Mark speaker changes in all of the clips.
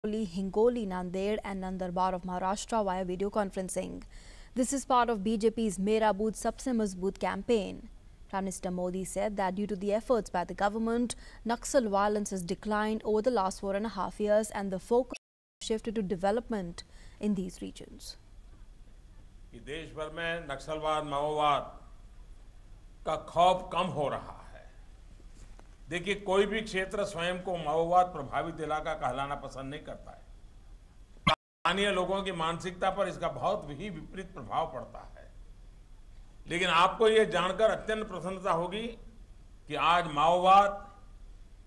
Speaker 1: Hingoli, Nanded and Nandarbar of Maharashtra via video conferencing. This is part of BJP's Mera Booth Sabse Mazboot campaign. Prime Minister Modi said that due to the efforts by the government, Naxal violence has declined over the last 4.5 years and the focus shifted to development in these regions.
Speaker 2: देश भर में नक्सलवाद माओवाद का खौफ कम हो रहा है। देखिए, कोई भी क्षेत्र स्वयं को माओवाद प्रभावित इलाका कहलाना पसंद नहीं करता है। स्थानीय लोगों की मानसिकता पर इसका बहुत ही विपरीत प्रभाव पड़ता है। लेकिन आपको ये जानकर अत्यंत प्रसन्नता होगी कि आज माओवाद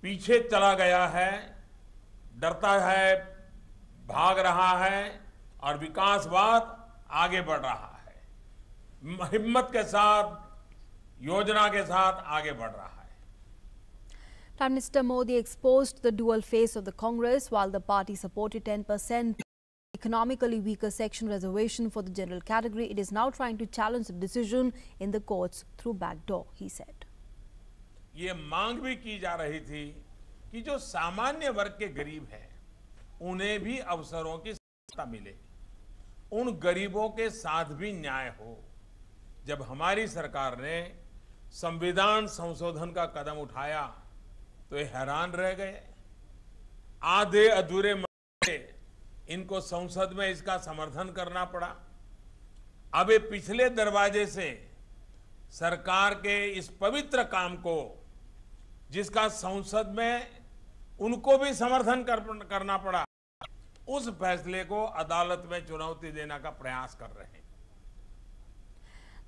Speaker 2: पीछे चला गया है, डरता है, भाग रहा है और विकासवाद आगे बढ़ रहा है। हिम्मत के साथ, योजना के साथ आगे बढ़ रहा है।
Speaker 1: Prime Minister Modi exposed the dual face of the Congress. While the party supported 10% economically weaker section reservation for the general category, it is now trying to challenge the decision in the courts through backdoor, he said.
Speaker 2: ये मांग भी की जा रही थी कि जो सामान्य वर्ग के गरीब हैं, उन्हें भी अवसरों की सत्ता मिले, उन गरीबों के साथ भी न्याय हो। जब हमारी सरकार ने संविधान संशोधन का कदम उठाया तो ये हैरान रह गए। आधे अधूरे मसले इनको संसद में इसका समर्थन करना पड़ा। अब ये पिछले दरवाजे से सरकार के इस पवित्र काम को, जिसका संसद में उनको भी समर्थन करना पड़ा, उस फैसले को अदालत में चुनौती देने का प्रयास कर रहे हैं।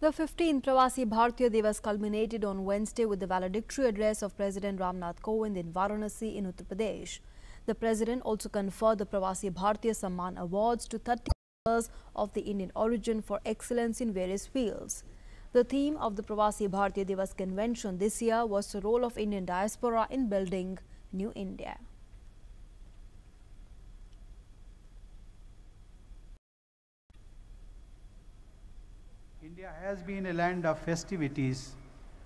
Speaker 1: The 15th Pravasi Bharatiya Divas culminated on Wednesday with the valedictory address of President Ramnath Kovind in Varanasi in Uttar Pradesh. The President also conferred the Pravasi Bharatiya Samman Awards to 30 members of the Indian origin for excellence in various fields. The theme of the Pravasi Bharatiya Divas convention this year was the role of Indian diaspora in building New India.
Speaker 3: India has been a land of festivities,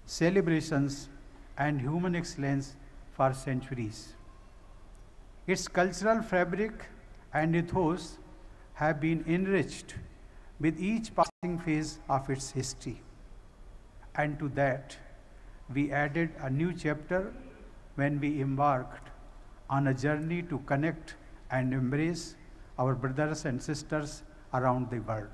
Speaker 3: celebrations and human excellence for centuries. Its cultural fabric and ethos have been enriched with each passing phase of its history. And to that, we added a new chapter when we embarked on a journey to connect and embrace our brothers and sisters around the world.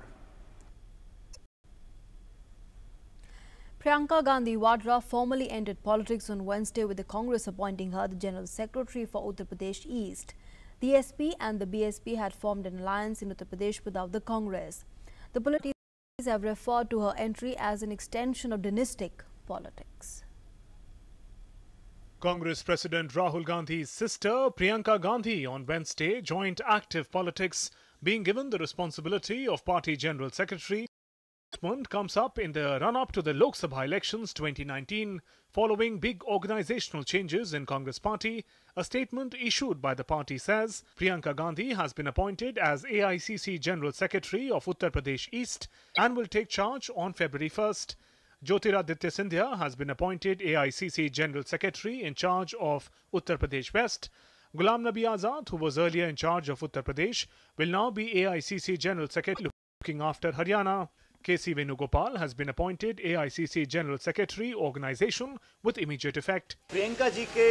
Speaker 1: Priyanka Gandhi Vadra formally entered politics on Wednesday with the Congress appointing her the General Secretary for Uttar Pradesh East. The SP and the BSP had formed an alliance in Uttar Pradesh without the Congress. The politicians have referred to her entry as an extension of dynastic politics.
Speaker 4: Congress President Rahul Gandhi's sister Priyanka Gandhi on Wednesday joined active politics, being given the responsibility of Party General Secretary. Comes up in the run-up to the Lok Sabha elections 2019 following big organizational changes in Congress party. A statement issued by the party says Priyanka Gandhi has been appointed as AICC General Secretary of Uttar Pradesh East and will take charge on February 1st. Jyotiraditya Scindia has been appointed AICC General Secretary in charge of Uttar Pradesh West. Ghulam Nabi Azad, who was earlier in charge of Uttar Pradesh, will now be AICC General Secretary looking after Haryana. K.C. Venugopal has been appointed AICC General Secretary Organization with immediate effect.
Speaker 5: Priyanka ji के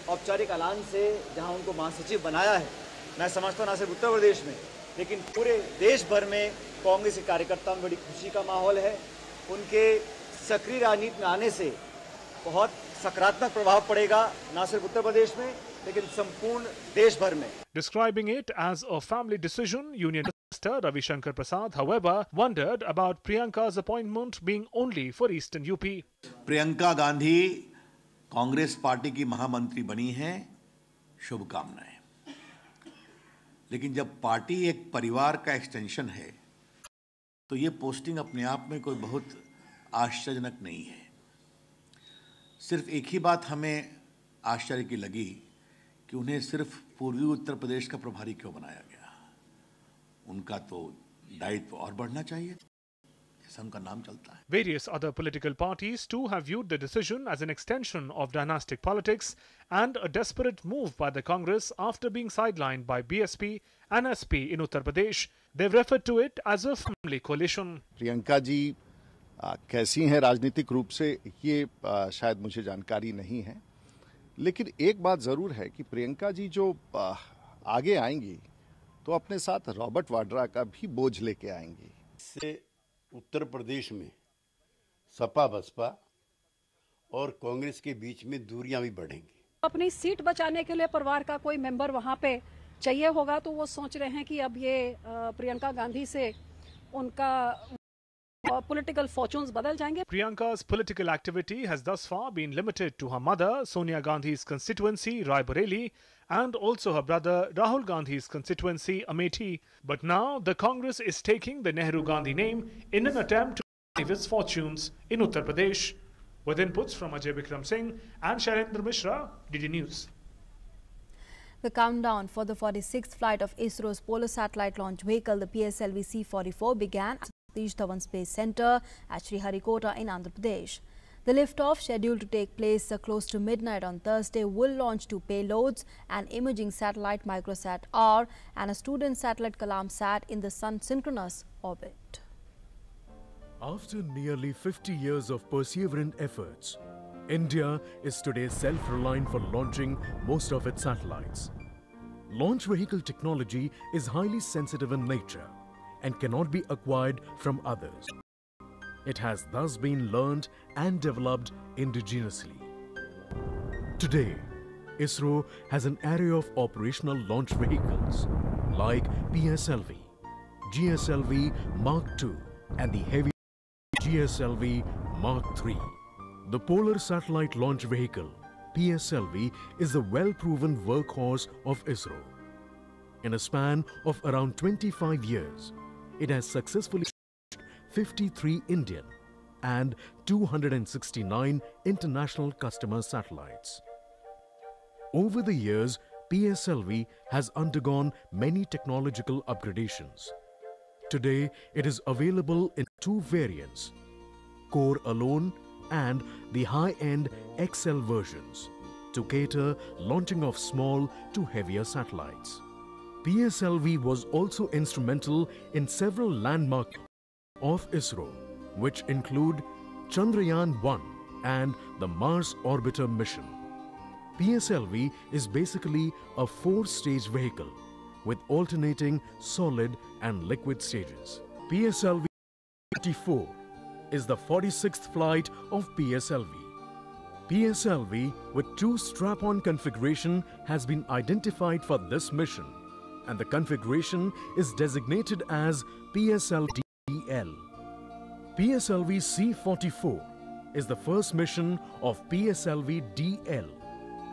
Speaker 5: औपचारिक ऐलान से जहां उनको महासचिव बनाया है, मैं समझता हूं न सिर्फ उत्तर प्रदेश में लेकिन पूरे देश भर में कांग्रेस के कार्यकर्ताओं में बड़ी खुशी का माहौल है। उनके सक्रिय राजनीति में आने से बहुत सकारात्मक प्रभाव पड़ेगा न सिर्फ उत्तर प्रदेश में लेकिन संपूर्ण देश भर में।
Speaker 4: Describing it as a family decision, Union Minister Ravi Shankar Prasad, however, wondered about Priyanka's appointment being only for Eastern UP.
Speaker 6: Priyanka Gandhi Congress party की महामंत्री बनी हैं, शुभकामनाएं। लेकिन जब पार्टी एक परिवार का एक्सटेंशन है, तो ये पोस्टिंग अपने आप में कोई बहुत आश्चर्यजनक नहीं है। सिर्फ एक ही बात हमें आश्चर्य की लगी कि उन्हें सिर्फ पूर्वी उत्तर प्रदेश का प्रभारी क्यों बनाया गया। उनका तो दायित्व और बढ़ना चाहिए। जैसे उनका नाम चलता है।
Speaker 4: Various other political parties too have viewed the decision as an extension of dynastic politics and a desperate move by the Congress after being sidelined by BSP and SP in Uttar Pradesh. They've referred to it as a family coalition.
Speaker 7: Priyanka ji कैसी हैं राजनीतिक रूप से ये शायद मुझे जानकारी नहीं है, लेकिन एक बात ज़रूर है कि प्रियंका जी जो आगे आएंगी तो अपने साथ रॉबर्ट वाड्रा का भी बोझ लेके आएंगी।
Speaker 8: इससे उत्तर प्रदेश में सपा बसपा और कांग्रेस के बीच में दूरियां भी बढ़ेंगी।
Speaker 9: अपनी सीट बचाने के लिए परिवार का कोई मेंबर वहां पे चाहिए होगा, तो वो सोच रहे हैं कि अब ये प्रियंका गांधी से उनका political fortunes badal jayenge.
Speaker 4: Priyanka's political activity has thus far been limited to her mother, Sonia Gandhi's constituency, Rai Bareli, and also her brother, Rahul Gandhi's constituency, Amethi. But now the Congress is taking the Nehru-Gandhi name in an attempt to save its fortunes in Uttar Pradesh. With inputs from Ajay Bikram Singh and Shailendra Mishra, DD News.
Speaker 1: The countdown for the 46th flight of ISRO's polar satellite launch vehicle, the PSLV C-44, began at Satish Dhawan Space Center at Sriharikota in Andhra Pradesh. The liftoff, scheduled to take place close to midnight on Thursday, will launch two payloads, an imaging satellite Microsat-R and a student satellite Kalamsat in the sun-synchronous orbit.
Speaker 10: After nearly 50 years of perseverant efforts, India is today self-reliant for launching most of its satellites. Launch vehicle technology is highly sensitive in nature and cannot be acquired from others. It has thus been learned and developed indigenously. Today, ISRO has an array of operational launch vehicles like PSLV, GSLV Mark II and the heavy GSLV Mark III. The Polar Satellite Launch Vehicle, PSLV, is the well-proven workhorse of ISRO. In a span of around 25 years, it has successfully launched 53 Indian and 269 international customer satellites. Over the years, PSLV has undergone many technological upgradations. Today, it is available in two variants, Core Alone and the high-end XL versions, to cater launching of small to heavier satellites. PSLV was also instrumental in several landmarks of ISRO, which include Chandrayaan-1 and the Mars Orbiter mission. PSLV is basically a four-stage vehicle with alternating solid and liquid stages. PSLV-24 is the 46th flight of PSLV. PSLV with two strap-on configuration has been identified for this mission, and the configuration is designated as PSLV-DL. PSLV C-44 is the first mission of PSLV-DL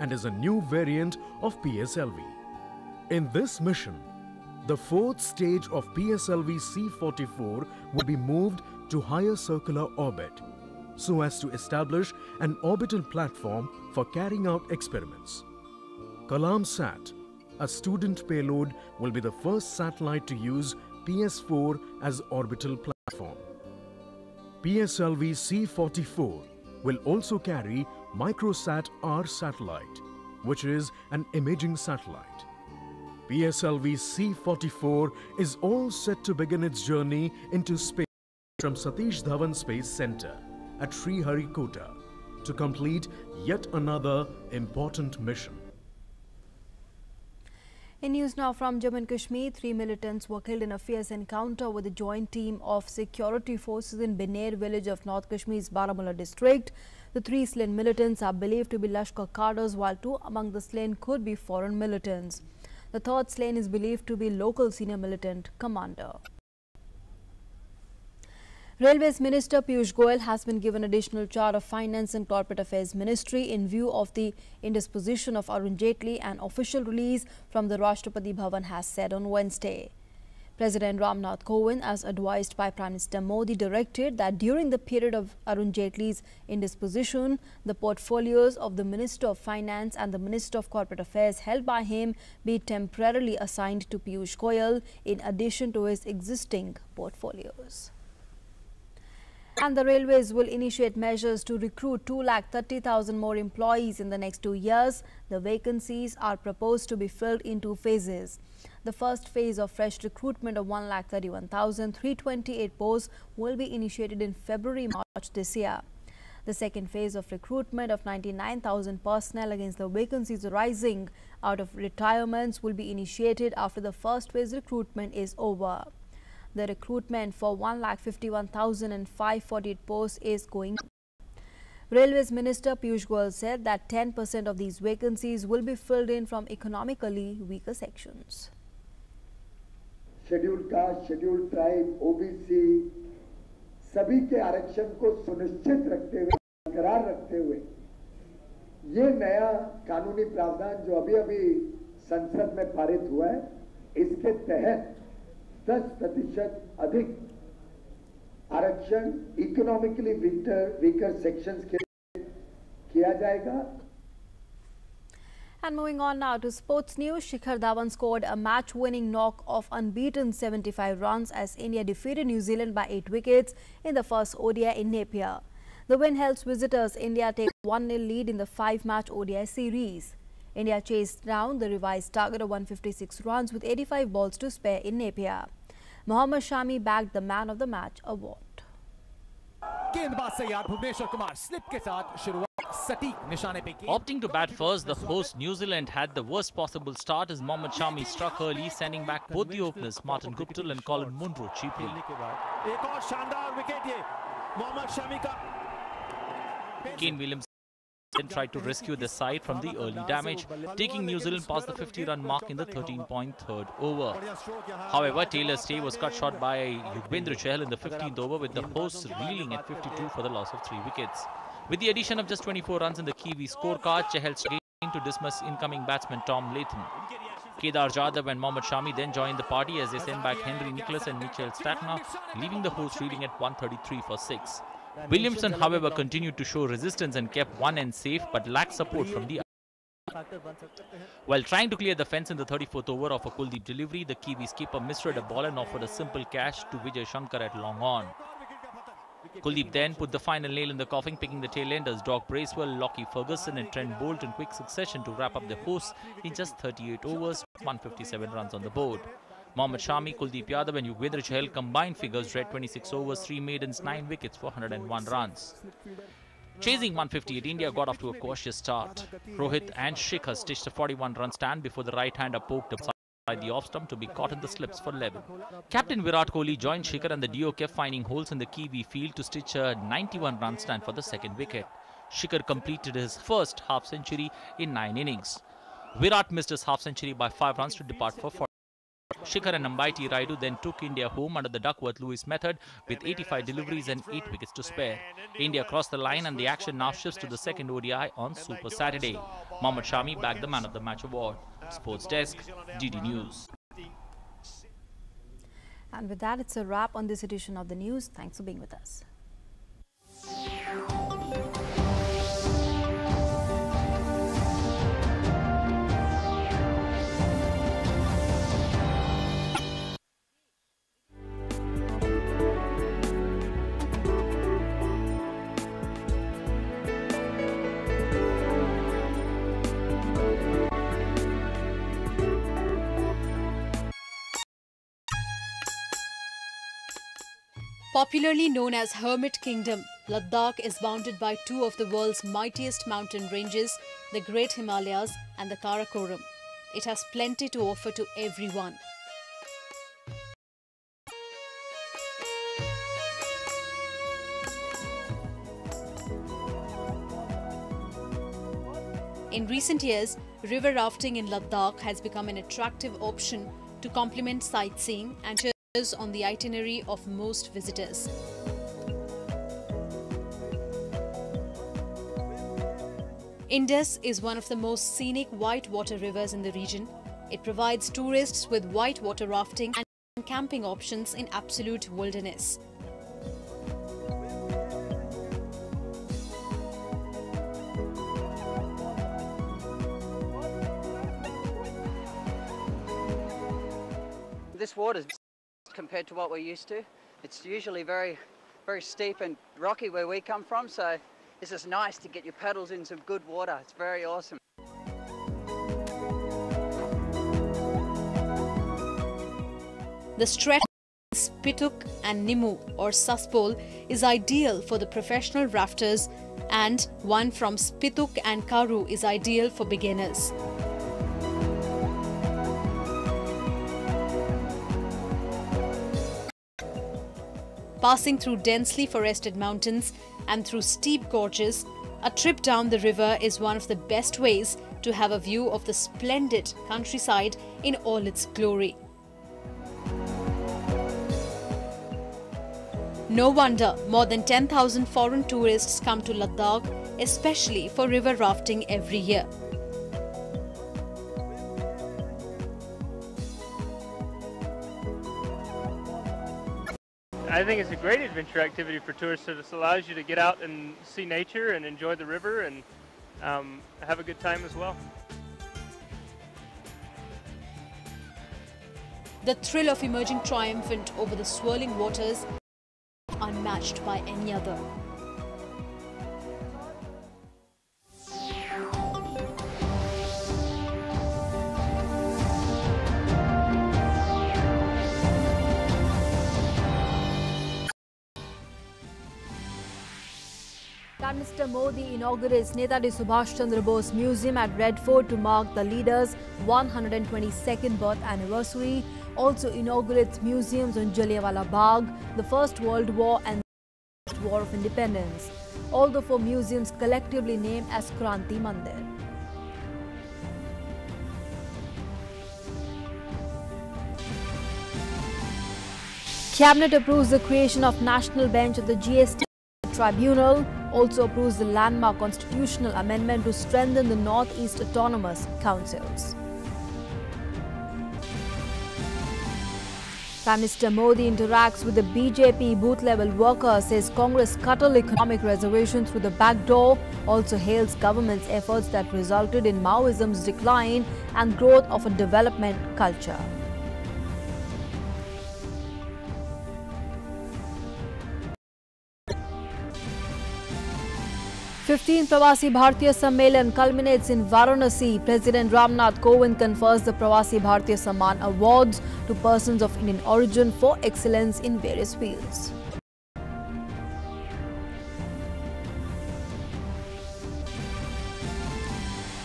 Speaker 10: and is a new variant of PSLV. In this mission, the fourth stage of PSLV C-44 will be moved to higher circular orbit so as to establish an orbital platform for carrying out experiments. Kalamsat, a student payload, will be the first satellite to use PS4 as orbital platform. PSLV C-44 will also carry Microsat-R satellite, which is an imaging satellite. PSLV C-44 is all set to begin its journey into space from Satish Dhawan Space Center at Sriharikota to complete yet another important mission.
Speaker 1: In news now from Jammu and Kashmir, 3 militants were killed in a fierce encounter with a joint team of security forces in Benair village of North Kashmir's Baramulla district. The 3 slain militants are believed to be Lashkar cadres, while 2 among the slain could be foreign militants. The 3rd slain is believed to be local senior militant commander. Railways Minister Piyush Goyal has been given additional charge of Finance and Corporate Affairs Ministry in view of the indisposition of Arun Jaitley. An official release from the Rashtrapati Bhavan has said on Wednesday. President Ramnath Kovind, as advised by Prime Minister Modi, directed that during the period of Arun Jaitley's indisposition, the portfolios of the Minister of Finance and the Minister of Corporate Affairs held by him be temporarily assigned to Piyush Goyal in addition to his existing portfolios. And the railways will initiate measures to recruit 230,000 more employees in the next 2 years. The vacancies are proposed to be filled in 2 phases. The first phase of fresh recruitment of 131,328 posts will be initiated in February-March this year. The second phase of recruitment of 99,000 personnel against the vacancies arising out of retirements will be initiated after the first phase recruitment is over. The recruitment for 151,548 posts is going on. Railways Minister Piyush Goyal said that 10% of these vacancies will be filled in from economically weaker sections.
Speaker 11: Scheduled caste, scheduled tribe, OBC सभी के आरक्षण को सुनिश्चित रखते हुए, बरकरार रखते हुए ये नया कानूनी प्रावधान जो अभी संसद में पारित हुआ है, इसके तहत 10% अधिक आरक्षण इकोनॉमिकली वीकर सेक्शंस के किया जाएगा.
Speaker 1: And moving on now to sports news, Shikhar Dhawan scored a match-winning knock of unbeaten 75 runs as India defeated New Zealand by 8 wickets in the first ODI in Napier. The win helps visitors India take 1-0 lead in the 5-match ODI series. India chased down the revised target of 156 runs with 85 balls to spare in Napier. Mohammad Shami bagged the Man of the Match award.
Speaker 12: Opting to bat first, the host New Zealand had the worst possible start as Mohammad Shami struck early, sending back both the openers Martin Guptill and Colin Munro cheaply. Kane Williamson then tried to rescue the side from the early damage, taking New Zealand past the 50-run mark in the 13.3rd over. However, Taylor's stay was cut short by Yugvendra Chahal in the 15th over, with the hosts reeling at 52 for the loss of 3 wickets. With the addition of just 24 runs in the Kiwi scorecard, Chahal struggled to dismiss incoming batsman Tom Latham. Kedar Jadhav and Mohammad Shami then joined the party as they sent back Henry Nicholas and Mitchell Starkner, leaving the hosts reeling at 133 for 6. Williamson, however, continued to show resistance and kept one end safe but lacked support from the other. While trying to clear the fence in the 34th over of a Kuldeep delivery, the Kiwi skipper misread a ball and offered a simple catch to Vijay Shankar at long on. Kuldeep then put the final nail in the coffin, picking the tail-enders Doc Bracewell, Lockie Ferguson and Trent Bolt in quick succession to wrap up the hosts in just 38 overs, 157 runs on the board. Mohammad Shami, Kuldeep Yadav and Yugvendra Chahal combined figures read 26 overs, 3 maidens, 9 wickets for 101 runs. Chasing 158, India got off to a cautious start. Rohit and Shikhar stitched a 41-run stand before the right-hander poked upside the off-stump to be caught in the slips for 11. Captain Virat Kohli joined Shikhar and the duo kept finding holes in the Kiwi field to stitch a 91-run stand for the second wicket. Shikhar completed his first half-century in 9 innings. Virat missed his half-century by 5 runs to depart for 40. Shikhar and Ambaiti Raidu then took India home under the Duckworth-Lewis method with 85 deliveries and 8 wickets to spare. India crossed the line and the action now shifts to the second ODI on Super Saturday. Mohammad Shami bagged the Man of the Match award. Sports Desk, DD News.
Speaker 1: And with that, it's a wrap on this edition of the news. Thanks for being with us.
Speaker 13: Popularly known as Hermit Kingdom, Ladakh is bounded by 2 of the world's mightiest mountain ranges, the Great Himalayas and the Karakoram. It has plenty to offer to everyone. In recent years, river rafting in Ladakh has become an attractive option to complement sightseeing and on the itinerary of most visitors. Indus is one of the most scenic whitewater rivers in the region. It provides tourists with whitewater rafting and camping options in absolute wilderness.
Speaker 14: This water, compared to what we're used to, it's usually very very steep and rocky where we come from, so this is nice to get your paddles in some good water. It's very awesome.
Speaker 13: The stretch Spituk and Nimu or Saspol is ideal for the professional rafters, and one from Spituk and Karu is ideal for beginners. Passing through densely forested mountains and through steep gorges, a trip down the river is one of the best ways to have a view of the splendid countryside in all its glory. No wonder more than 10,000 foreign tourists come to Ladakh, especially for river rafting every year.
Speaker 15: I think it's a great adventure activity for tourists. So this allows you to get out and see nature and enjoy the river and have a good time as well.
Speaker 13: The thrill of emerging triumphant over the swirling waters, unmatched by any other.
Speaker 1: Prime Minister Modi inaugurates Netaji Subhash Chandra Bose Museum at Red Fort to mark the leader's 122nd birth anniversary. Also inaugurates museums on Jallianwala Bagh, the First World War and the First War of Independence. All the 4 museums collectively named as Kranti Mandir. Cabinet approves the creation of National Bench of the GST Tribunal. Also approves the landmark constitutional amendment to strengthen the Northeast Autonomous Councils. Prime Minister Modi interacts with the BJP booth-level workers, says Congress scuttled economic reservation through the back door, also hails government's efforts that resulted in Maoism's decline and growth of a development culture. 15 Pravasi Bharatiya Sammelan culminates in Varanasi. President Ramnath Kovind confers the Pravasi Bharatiya Samman Awards to persons of Indian origin for excellence in various fields.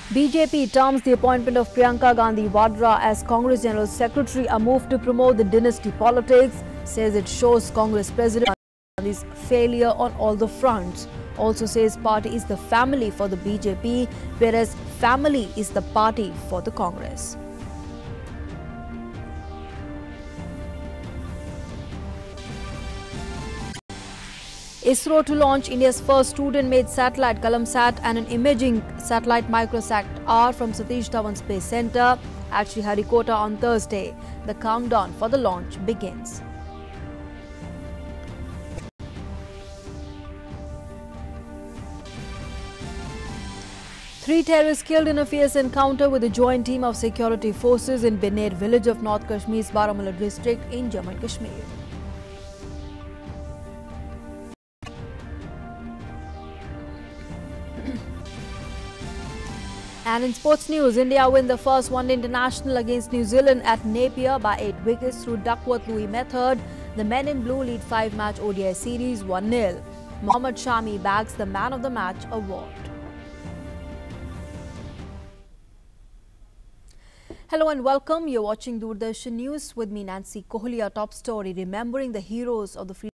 Speaker 1: BJP terms the appointment of Priyanka Gandhi Vadra as Congress General Secretary a move to promote the dynasty politics, says it shows Congress President Gandhi's failure on all the fronts. Also says party is the family for the BJP, whereas family is the party for the Congress. ISRO to launch India's first student-made satellite Kalamsat and an imaging satellite Microsat R from Satish Dhawan Space Center at Sriharikota on Thursday. The countdown for the launch begins. Three terrorists killed in a fierce encounter with a joint team of security forces in Bener village of North Kashmir's Baramulla district in Jammu and Kashmir. And in sports news, India win the first one-day international against New Zealand at Napier by 8 wickets through Duckworth-Louis method. The men in blue lead 5-match ODI series 1-0. Mohammad Shami bags the Man of the Match award. Hello and welcome. You're watching Doordarshan News with me, Nancy Kohli. Our top story, remembering the heroes of the freedom.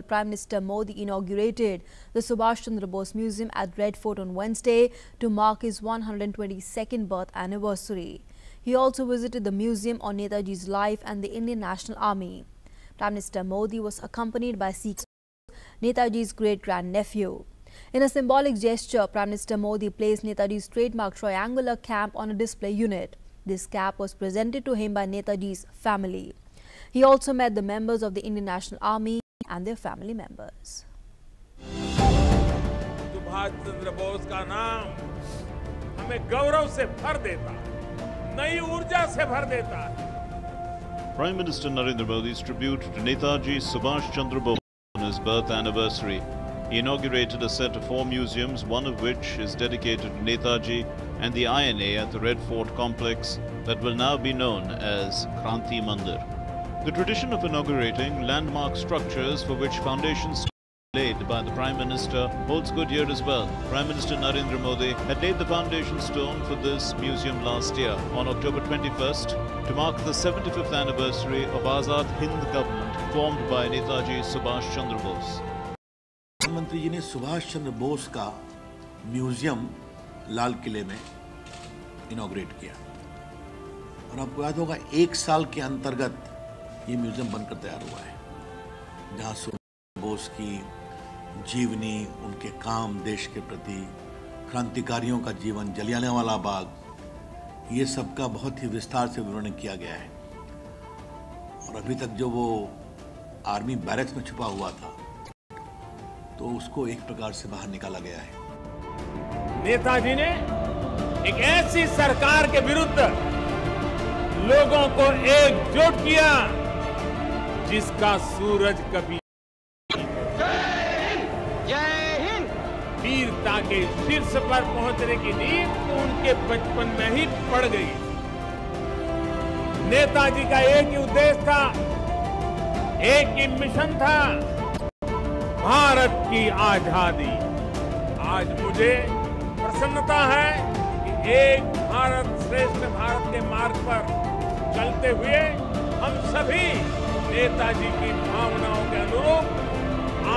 Speaker 1: Prime Minister Modi inaugurated the Subhash Chandra Bose Museum at Red Fort on Wednesday to mark his 122nd birth anniversary. He also visited the museum on Netaji's life and the Indian National Army. Prime Minister Modi was accompanied by Netaji's great-grandnephew. In a symbolic gesture, Prime Minister Modi placed Netaji's trademark triangular cap on a display unit. This cap was presented to him by Netaji's family. He also met the members of the Indian National Army and their family members.
Speaker 2: Subhash Chandra Bose का नाम हमें गौरव से भर देता है, नई ऊर्जा से भर देता है.
Speaker 16: Prime Minister Narendra Modi's tribute to Netaji Subhash Chandra Bose on his birth anniversary. He inaugurated a set of 4 museums, one of which is dedicated to Netaji and the INA at the Red Fort complex that will now be known as Kranti Mandir. The tradition of inaugurating landmark structures for which foundations laid by the Prime Minister holds good here as well. Prime Minister Narendra Modi had laid the foundation stone for this museum last year on October 21st to mark the 75th anniversary of Azad Hind government formed by Netaji Subhash Chandra Bose.
Speaker 6: प्रधानमंत्री जी ने सुभाष चंद्र बोस का museum लाल किले में inaugurate किया और आपको याद होगा 1 साल के अंतर्गत ये म्यूजियम बनकर तैयार हुआ है जहां सुभाष बोस की जीवनी, उनके काम देश के प्रति, क्रांतिकारियों का जीवन, जलियांवाला बाग, ये सब का बहुत ही विस्तार से विवरण किया गया है। और अभी तक जो वो आर्मी बैरक्स में छुपा हुआ था तो उसको एक प्रकार से बाहर निकाला गया है।
Speaker 2: नेताजी ने एक ऐसी सरकार के विरुद्ध लोगों को एकजुट किया जिसका सूरज कभी वीरता के शीर्ष पर पहुंचने की नींव तो उनके बचपन में ही पड़ गई। नेताजी का एक ही उद्देश्य था, एक ही मिशन था, भारत की आजादी। आज मुझे प्रसन्नता है कि एक भारत श्रेष्ठ भारत के मार्ग पर चलते हुए हम सभी नेताजी की भावनाओं के अनुरूप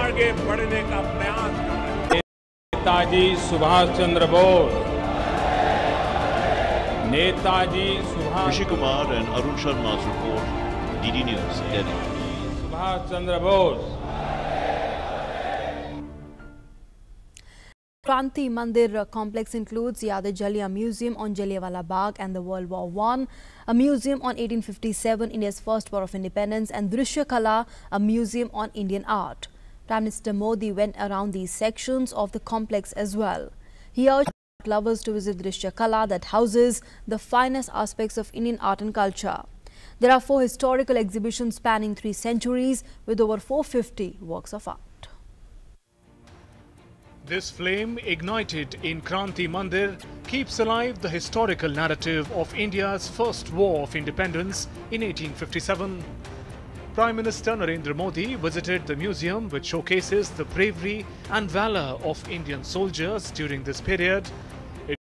Speaker 2: आगे बढ़ने का प्रयास कर रहे हैं। Netaji Subhash Chandra Bose, Netaji Subhash
Speaker 16: Rishi Kumar and Arun Sharma's report, DD News, Delhi.
Speaker 2: Subhash Chandra Bose.
Speaker 1: Kranti Mandir complex includes Yad Jalia Museum on Jallianwala Bagh and the World War I, a museum on 1857, India's first war of independence, and Drishya Kala, a museum on Indian art. Prime Minister Modi went around these sections of the complex as well. He urged lovers to visit Drishya Kala that houses the finest aspects of Indian art and culture. There are 4 historical exhibitions spanning 3 centuries with over 450 works of art.
Speaker 4: This flame, ignited in Kranti Mandir, keeps alive the historical narrative of India's first war of independence in 1857. Prime Minister Narendra Modi visited the museum, which showcases the bravery and valor of Indian soldiers during this period. It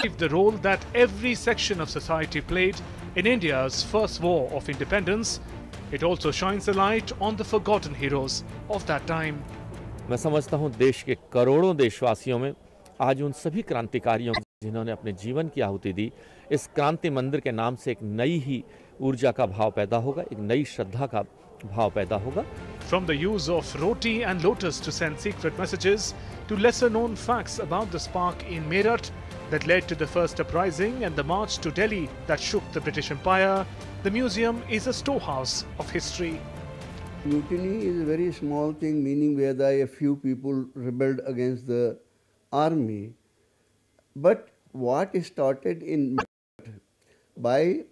Speaker 4: shows the role that every section of society played in India's first war of independence. It also shines a light on the forgotten heroes of that time.
Speaker 17: मैं समझता हूं देश के करोड़ों देशवासियों में आज उन सभी क्रांतिकारियों जिन्होंने अपने जीवन की आहुति दी, इस क्रांति मंदिर के नाम से एक नई ही ऊर्जा का भाव पैदा होगा, एक नई श्रद्धा का भाव पैदा होगा।
Speaker 4: From the use of roti and lotus to send secret messages to lesser known facts about the spark in Meerut that led to the first uprising and the march to Delhi that shook the British Empire, the museum is a storehouse of history.
Speaker 18: Mutiny is a very small thing, meaning whereby a few people rebelled against the army. But what started in by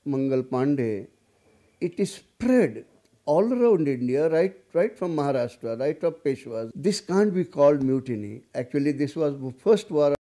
Speaker 18: Mangal Pandey, it is spread all around India, right from Maharashtra, right from Peshwas. This can't be called mutiny. Actually, this was the first war